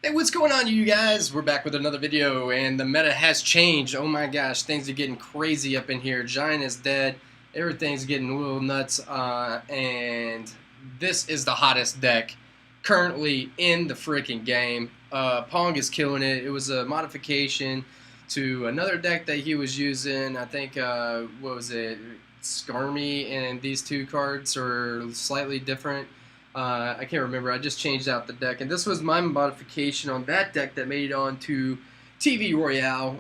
Hey, what's going on, you guys? We're back with another video, and the meta has changed. Oh my gosh, things are getting crazy up in here. Giant is dead. Everything's getting a little nuts, and this is the hottest deck currently in the freaking game. Pong is killing it. It was a modification to another deck that he was using. I think, what was it? Skarmy, and these two cards are slightly different. I can't remember. I just changed out the deck, and this was my modification on that deck that made it on to TV Royale.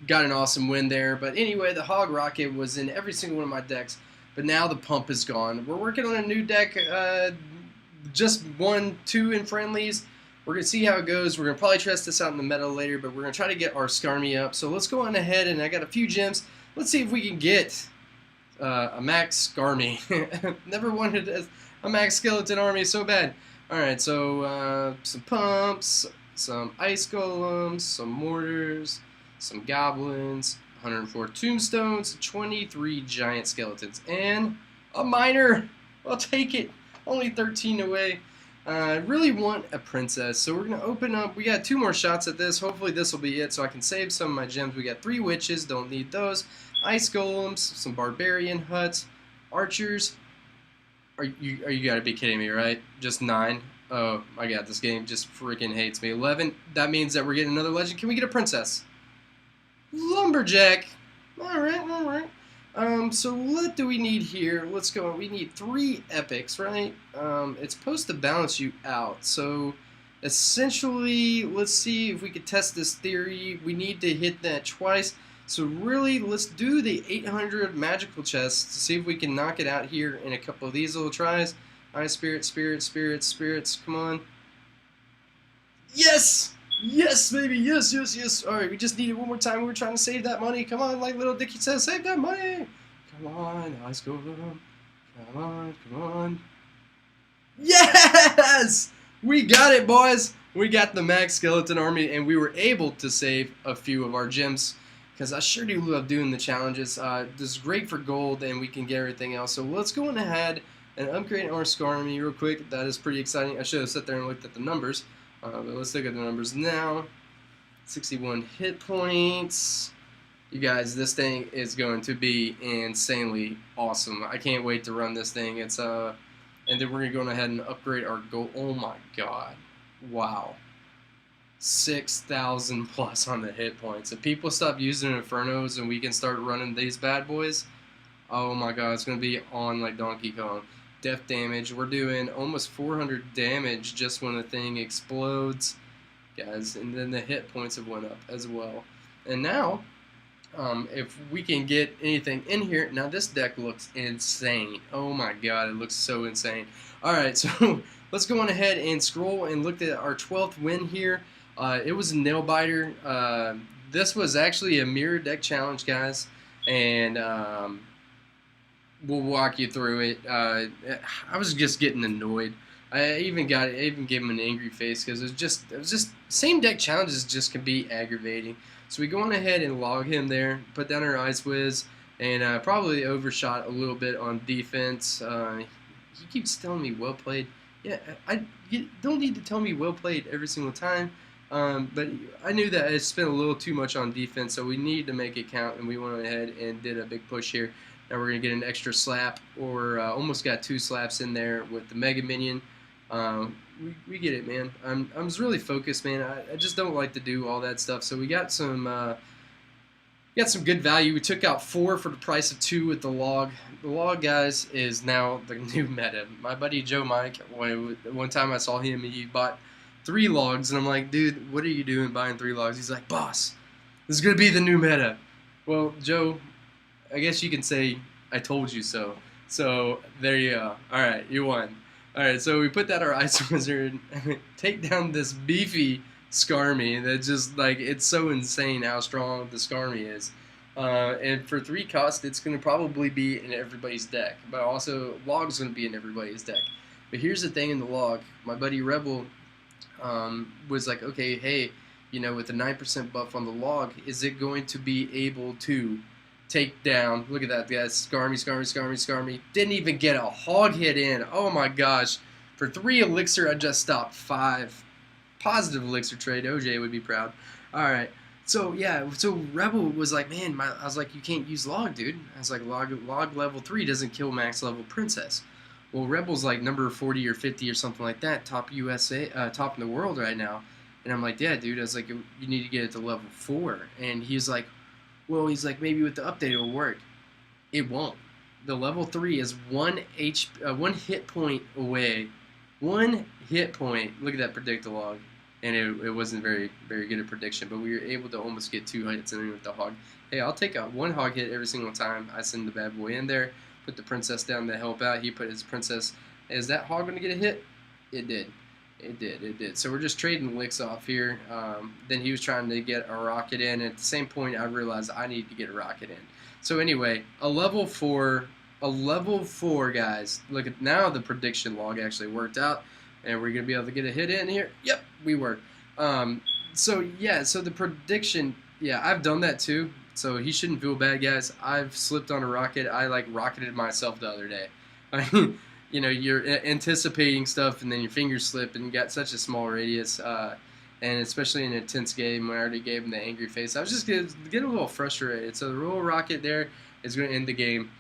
Got an awesome win there. But anyway, the Hog Rocket was in every single one of my decks, but now the pump is gone. We're working on a new deck, just 1-2 in friendlies. We're going to see how it goes. We're going to probably test this out in the meta later, but we're going to try to get our Skarmy up. So let's go on ahead, and I got a few gems. Let's see if we can get a max Skarmy. Never wanted a max skeleton army so bad. Alright, so some pumps, some ice golems, some mortars, some goblins, 104 tombstones, 23 giant skeletons, and a miner. I'll take it. Only 13 away. I really want a princess, so we're going to open up. We got 2 more shots at this. Hopefully this will be it so I can save some of my gems. We got 3 witches, don't need those. Ice golems, some barbarian huts, archers. Are you gotta be kidding me, right? Just 9? Oh my god, this game just freaking hates me. 11, that means that we're getting another legend. Can we get a princess? Lumberjack. Alright. So what do we need here? Let's go. We need 3 epics, right? It's supposed to balance you out. So essentially, let's see if we could test this theory. We need to hit that twice. So really, let's do the 800 magical chests to see if we can knock it out here in a couple of these little tries. Alright, spirits, come on. Yes! Yes, baby, yes. Alright, we just need it one more time. We were trying to save that money. Come on, like little Dickie says, save that money! Come on, let's go. Come on. Yes! We got it, boys! We got the max skeleton army, and we were able to save a few of our gems, because I sure do love doing the challenges. This is great for gold, and we can get everything else. So let's go on ahead and upgrade our Skarmy real quick. That is pretty exciting. I should have sat there and looked at the numbers, but let's look at the numbers now. 61 hit points. You guys, this thing is going to be insanely awesome. I can't wait to run this thing. It's and then we're gonna go ahead and upgrade our gold. Oh my god! Wow. 6,000 plus on the hit points. If people stop using Infernos and we can start running these bad boys, oh my god, it's going to be on like Donkey Kong. Death damage, we're doing almost 400 damage just when the thing explodes, guys, and then the hit points have went up as well. And now, if we can get anything in here, now this deck looks insane. Oh my god, it looks so insane. Alright, so let's go on ahead and scroll and look at our 12th win here. It was a nail biter. This was actually a mirror deck challenge, guys, and we'll walk you through it. I was just getting annoyed. I even gave him an angry face because it was just same deck challenges just can be aggravating. So we go on ahead and log him there, put down our Ice Whiz, and probably overshot a little bit on defense. He keeps telling me well played. Yeah, you don't need to tell me well played every single time. But I knew that I spent a little too much on defense, so we needed to make it count, and we went ahead and did a big push here. Now we're going to get an extra slap, or almost got 2 slaps in there with the Mega Minion. We get it, man. I'm really focused, man. I just don't like to do all that stuff. So we got some good value. We took out 4 for the price of 2 with the log. The log, guys, is now the new meta. My buddy Joe Mike, one time I saw him, he bought 3 logs, and I'm like, dude, what are you doing buying 3 logs? He's like, boss, this is going to be the new meta. Well, Joe, I guess you can say I told you so. So there you go. Alright, you won. Alright, so we put that our Ice Wizard, take down this beefy Skarmy that just, like, it's so insane how strong the Skarmy is. And for 3 cost, it's going to probably be in everybody's deck. But also, log's going to be in everybody's deck. But here's the thing in the log. My buddy Rebel was like, okay, hey, you know, with the 9% buff on the log, is it going to be able to take down, look at that, guys, Skarmy, didn't even get a hog hit in. Oh my gosh, for 3 elixir, I just stopped 5 positive elixir trade. OJ would be proud. All right. So yeah, so Rebel was like, man, I was like, you can't use log, dude. I was like, log level 3 doesn't kill max level princess. Well, Rebel's like number 40 or 50 or something like that, top USA, top in the world right now. And I'm like, yeah, dude. I was like, you need to get it to level 4. And he's like, well, he's like, maybe with the update it'll work. It won't. The level 3 is one hit point away. One hit point. Look at that predictor log. And it wasn't very good at prediction, but we were able to almost get 2 hits in with the hog. Hey, I'll take a 1 hog hit every single time I send the bad boy in there, put the princess down to help out. He put his princess. Is that hog going to get a hit? It did. It did. So we're just trading licks off here. Then he was trying to get a rocket in. At the same point, I realized I need to get a rocket in. So anyway, a level 4, guys. Look at now the prediction log actually worked out. And we're going to be able to get a hit in here. Yep, we were. So the prediction, yeah, I've done that too. So he shouldn't feel bad, guys. I've slipped on a rocket. I like rocketed myself the other day. You know, you're anticipating stuff and then your fingers slip and you got such a small radius. And especially in an intense game when I already gave him the angry face, I was just getting a little frustrated. So the roll rocket there is going to end the game.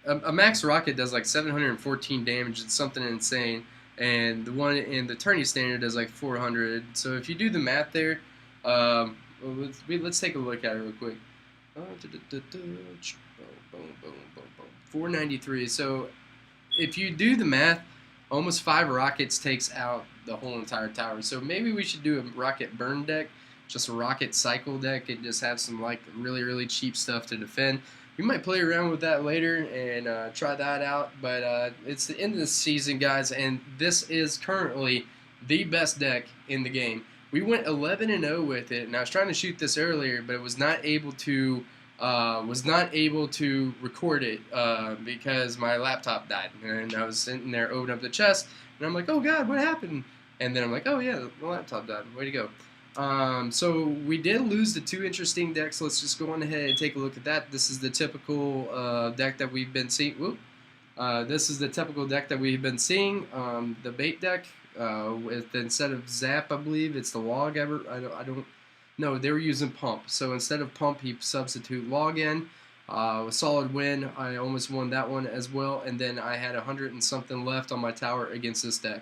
A max rocket does like 714 damage. It's something insane. And the one in the tourney standard does like 400. So if you do the math there, let's take a look at it real quick. 493. So if you do the math, almost 5 rockets takes out the whole entire tower. So maybe we should do a rocket burn deck, just a rocket cycle deck, and just have some like really cheap stuff to defend. We might play around with that later and try that out, but it's the end of the season, guys, and this is currently the best deck in the game. We went 11-0 with it, and I was trying to shoot this earlier, but was not able to record it because my laptop died, and I was sitting there opening up the chest, and I'm like, oh God, what happened? And then I'm like, oh yeah, the laptop died. Way to go. So we did lose the 2 interesting decks. Let's just go on ahead and take a look at that. This is the typical deck that we've been seeing. This is the typical deck that we've been seeing. The bait deck with instead of Zap, I believe it's the Log. I don't. No, they were using Pump. So instead of Pump, he substitute Log in. A solid win. I almost won that one as well. And then I had 100 and something left on my tower against this deck.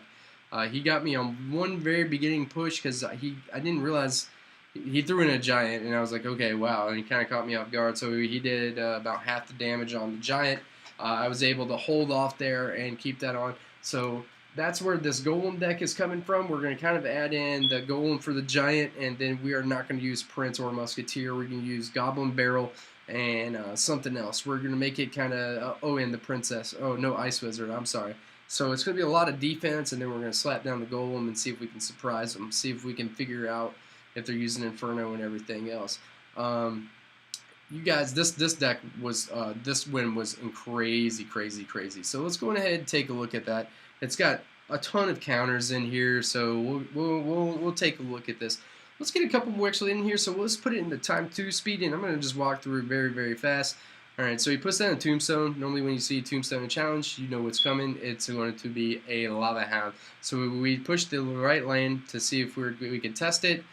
He got me on one very beginning push because I didn't realize he threw in a giant, and I was like, okay, wow, and he kind of caught me off guard. So he did about half the damage on the giant. I was able to hold off there and keep that on. So that's where this golem deck is coming from. We're going to kind of add in the golem for the giant, and then we are not going to use prince or musketeer. We're going to use goblin barrel and something else. We're going to make it kind of and the princess. Oh no, ice wizard. I'm sorry. So it's going to be a lot of defense, and then we're going to slap down the golem and see if we can surprise them, see if we can figure out if they're using Inferno and everything else. You guys, this deck was, this win was crazy. So let's go ahead and take a look at that. It's got a ton of counters in here, so we'll take a look at this. Let's get a couple more actually in here, so let's put it in the time 2 speed, and I'm going to just walk through it very fast. Alright, so he puts down a tombstone. Normally when you see a tombstone in challenge, you know what's coming. It's going to be a lava hound. So we pushed the right lane to see if we could test it.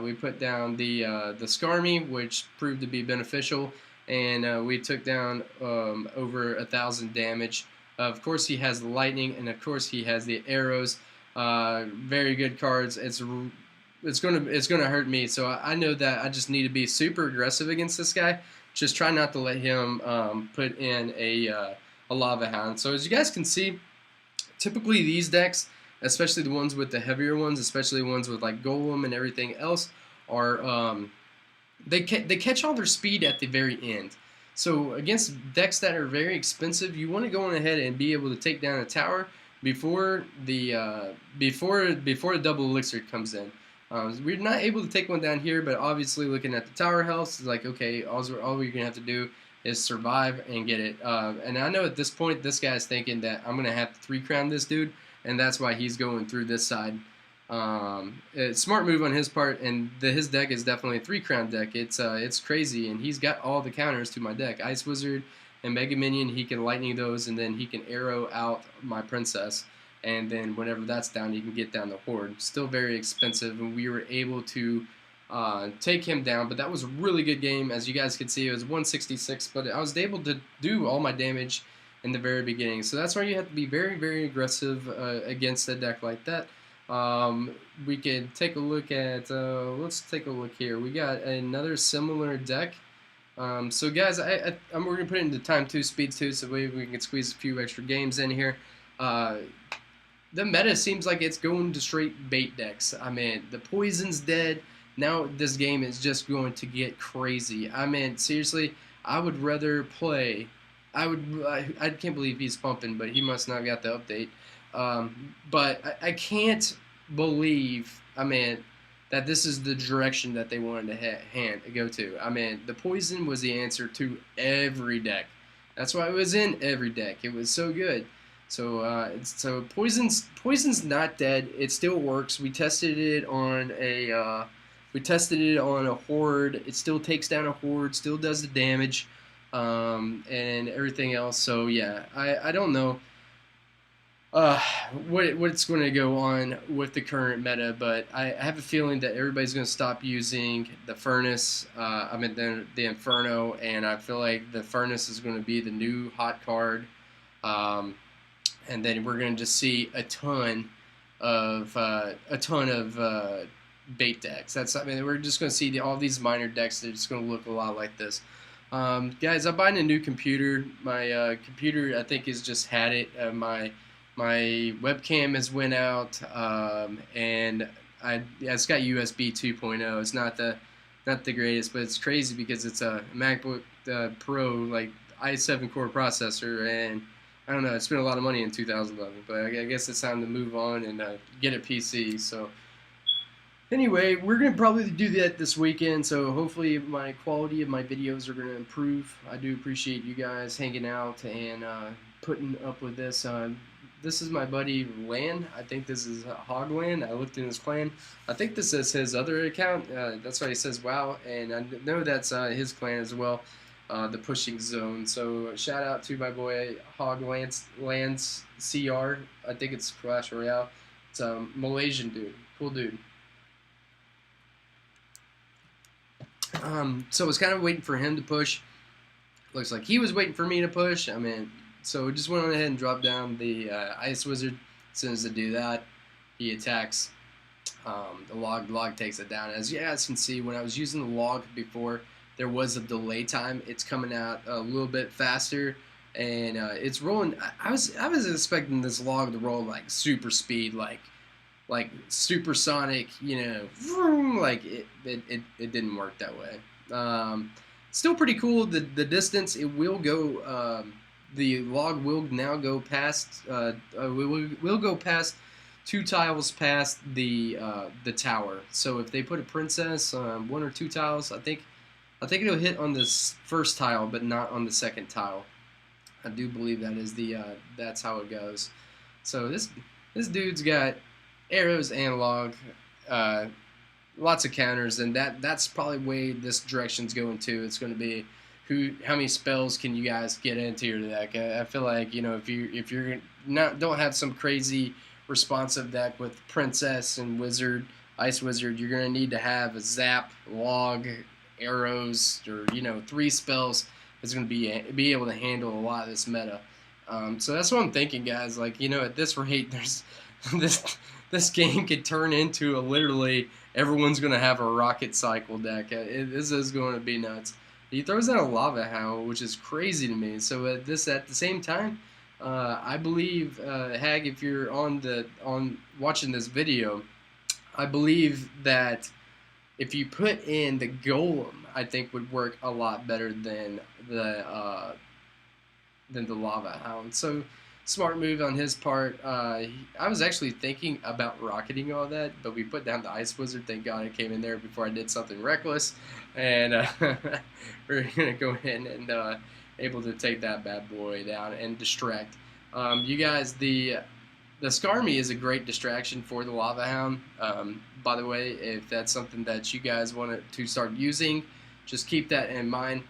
We put down the Skarmy, which proved to be beneficial, and we took down over 1,000 damage. Of course he has the lightning, and of course he has the arrows. Very good cards. It's gonna hurt me, so I know that I just need to be super aggressive against this guy. Just try not to let him put in a lava hound. So as you guys can see, typically these decks, especially the ones with the heavier ones, especially ones with like golem and everything else, are they catch all their speed at the very end. So against decks that are very expensive, you want to go on ahead and be able to take down a tower before the double elixir comes in. We're not able to take one down here, but obviously looking at the tower health, it's like, okay, all we're going to have to do is survive and get it. And I know at this point, this guy's thinking that I'm going to have to 3-crown this dude, and that's why he's going through this side. Smart move on his part, and his deck is definitely a 3-crown deck. It's crazy, and he's got all the counters to my deck. Ice Wizard and Mega Minion, he can lightning those, and then he can arrow out my princess. and then whenever that's down, you can get down the Horde. Still very expensive, and we were able to take him down, but that was a really good game. As you guys can see, it was 166, but I was able to do all my damage in the very beginning. So that's why you have to be very, very aggressive against a deck like that. We can take a look at, let's take a look here. We got another similar deck. So guys, we're going to put it into time 2, speed 2, so we can squeeze a few extra games in here. The meta seems like it's going to straight bait decks. I mean, the poison's dead. Now this game is just going to get crazy. I mean, seriously, I would rather play. I can't believe he's pumping, but he must not have got the update. But I can't believe, I mean, that this is the direction that they wanted to go to. I mean, the poison was the answer to every deck. That's why it was in every deck. It was so good. So poison's not dead. It still works. We tested it on a horde. It still takes down a horde. Still does the damage, and everything else. So yeah, I don't know what's going to go on with the current meta, but I have a feeling that everybody's going to stop using the furnace. I mean the Inferno, and I feel like the furnace is going to be the new hot card. And then we're going to just see a ton of bait decks. I mean, we're just going to see all these minor decks that are just going to look a lot like this. Guys, I'm buying a new computer. My computer, I think, has just had it. My webcam has went out, and it's got USB 2.0. It's not the greatest, but it's crazy because it's a MacBook Pro, like i7 core processor, and I don't know, I spent a lot of money in 2011, but I guess it's time to move on and get a PC. So anyway, we're going to probably do that this weekend, so hopefully my quality of my videos are going to improve. I do appreciate you guys hanging out and putting up with this. This is my buddy Lan. I think this is Hogland. I looked in his clan. I think this is his other account. That's why he says wow, and I know that's his clan as well. The pushing zone. So shout out to my boy Hog Lance CR. I think it's Clash Royale. It's a Malaysian dude, cool dude. So I was kind of waiting for him to push. Looks like he was waiting for me to push. I mean, so we just went on ahead and dropped down the Ice Wizard. As soon as I do that, he attacks. The log takes it down. As you guys can see, when I was using the log before, there was a delay time. It's coming out a little bit faster, and it's rolling. I was expecting this log to roll like super speed, like supersonic, you know, vroom, like it didn't work that way. Still pretty cool. The distance it will go. The log will now go past. Will go past 2 tiles past the tower. So if they put a princess 1 or 2 tiles, I think it'll hit on this first tile, but not on the second tile. I do believe that is that's how it goes. So this dude's got arrows and log, lots of counters, and that's probably way this direction's going to. It's going to be how many spells can you guys get into your deck? I feel like, you know, if you're don't have some crazy responsive deck with princess and wizard, ice wizard, you're going to need to have a zap, log, arrows, or, you know, 3 spells is going to be able to handle a lot of this meta. So that's what I'm thinking, guys. Like, you know, at this rate, there's this game could turn into literally everyone's going to have a rocket cycle deck. This is going to be nuts. He throws out a lava howl, which is crazy to me. So at the same time, I believe Hag, if you're on watching this video, I believe that if you put in the golem, I think would work a lot better than the lava hound. So smart move on his part. I was actually thinking about rocketing all that, but we put down the ice wizard. Thank God it came in there before I did something reckless, and we're gonna go in and able to take that bad boy down and distract. You guys, the Skarmy is a great distraction for the lava hound. By the way, if that's something that you guys want to start using, just keep that in mind.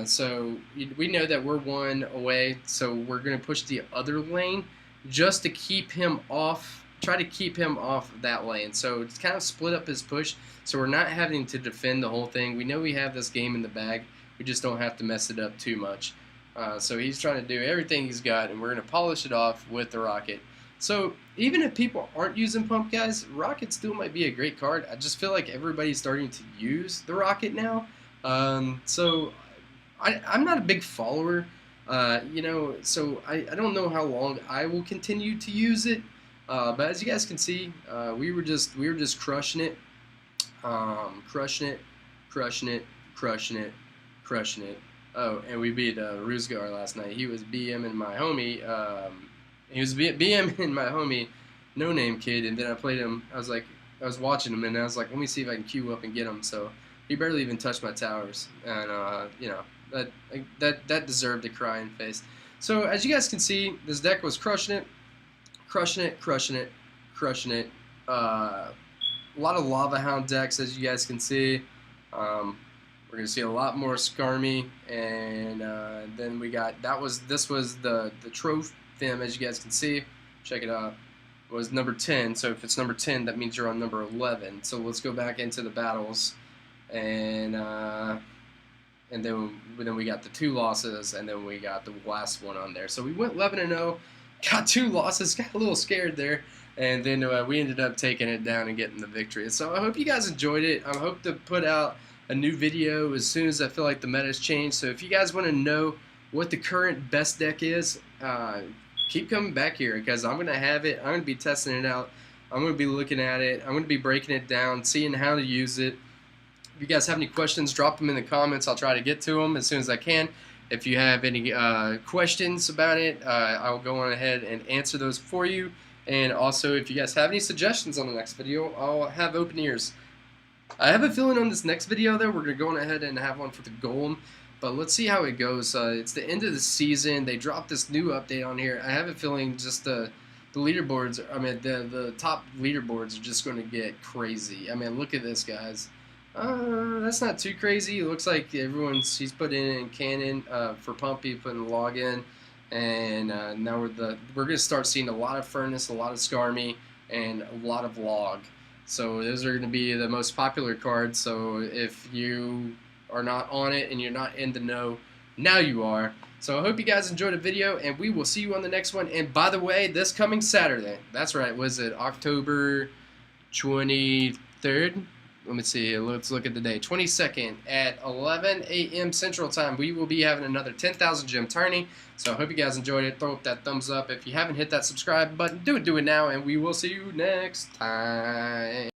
So we know that we're 1 away, so we're going to push the other lane just to keep him off, try to keep him off that lane. So it's kind of split up his push, so we're not having to defend the whole thing. We know we have this game in the bag. We just don't have to mess it up too much. So he's trying to do everything he's got, and we're going to polish it off with the Rocket. So even if people aren't using Pump Guys, Rocket still might be a great card. I just feel like everybody's starting to use the Rocket now. So I'm not a big follower, you know, so I don't know how long I will continue to use it. But as you guys can see, we were just crushing it, crushing it, crushing it, crushing it, crushing it. Oh, and we beat Ruzgar last night. He was BM and my homie. He was BM and my homie, No Name Kid. And then I played him. I was watching him, and I was like, let me see if I can queue up and get him. So he barely even touched my towers, and you know, that deserved a crying face. So as you guys can see, this deck was crushing it, crushing it, crushing it, crushing it. A lot of Lava Hound decks, as you guys can see. We're gonna see a lot more Skarmy, and then we got this was the trophy, as you guys can see. Check it out. It was number 10. So if it's number 10, that means you're on number 11. So let's go back into the battles, and then we got the 2 losses, and then we got the last one on there. So we went 11-0, got 2 losses, got a little scared there, and then we ended up taking it down and getting the victory. So I hope you guys enjoyed it. I hope to put out a new video as soon as I feel like the meta's changed. So if you guys want to know what the current best deck is, keep coming back here, because I'm going to have it. I'm going to be testing it out. I'm going to be looking at it. I'm going to be breaking it down, seeing how to use it. If you guys have any questions, drop them in the comments. I'll try to get to them as soon as I can. If you have any questions about it, I'll go on ahead and answer those for you. And also, if you guys have any suggestions on the next video, I'll have open ears. I have a feeling on this next video, though, we're going to go on ahead and have one for the Golem. But let's see how it goes. It's the end of the season. They dropped this new update on here. I have a feeling just the leaderboards, I mean, the top leaderboards are just going to get crazy. I mean, look at this, guys. That's not too crazy. It looks like he's put in Cannon for Pump. He put in the login, and now we're gonna start seeing a lot of Furnace, a lot of Skarmy, and a lot of Log. So those are gonna be the most popular cards. So if you are not on it and you're not in the know, now you are. So I hope you guys enjoyed the video, and we will see you on the next one. And by the way, this coming Saturday, that's right, was it October 23rd? Let me see, let's look at the day. 22nd at 11 a.m. Central Time, we will be having another 10,000 gem tourney. So I hope you guys enjoyed it. Throw up that thumbs up. If you haven't hit that subscribe button, do it now, and we will see you next time.